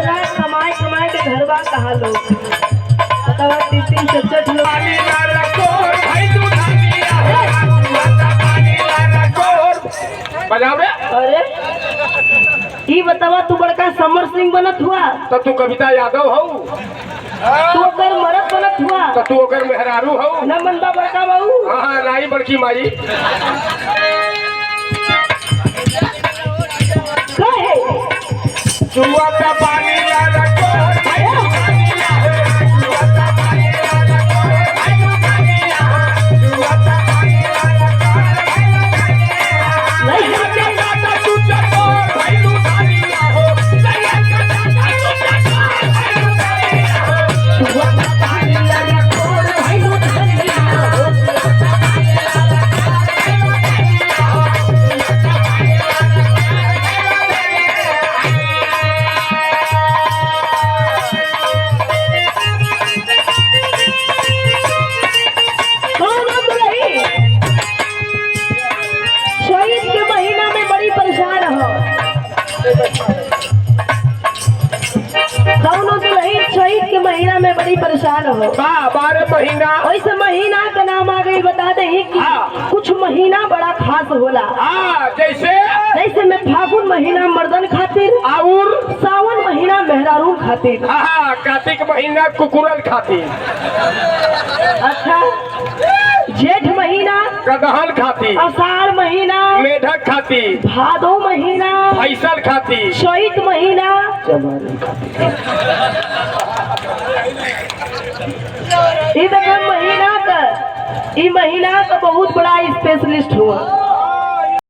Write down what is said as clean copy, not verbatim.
इतना कमाए कमाए के घर बा कहा लोग बतावा 3-3 4-4 लोग बजाओ रे। अरे ई बतावा तू बड़का समर सिंह बनत हुआ तो तू कविता यादव हो, तू ओकर मरद बनत हुआ तो तू ओकर मेहरारू हो। न बनबा बड़का बाबू। हाँ नाई बड़की माई कहे जुआ का पानी ला रखो महीना में बड़ी परेशान हो। 12 महीना वैसे महीना का नाम आ गई बता दे कि कुछ महीना बड़ा खास होला। जैसे में फागुन महीना मर्दन खातिर और सावन महीना मेहरारू खातिर। कार्तिक महीना कुकुरल खातिर। अच्छा जेठ महीना कदहल खातिर। आषाढ़ महीना मेढक खातिर। भादो महीना फैसल खातिर। चैत महीना ई महीना का बहुत बड़ा स्पेशलिस्ट हुआ।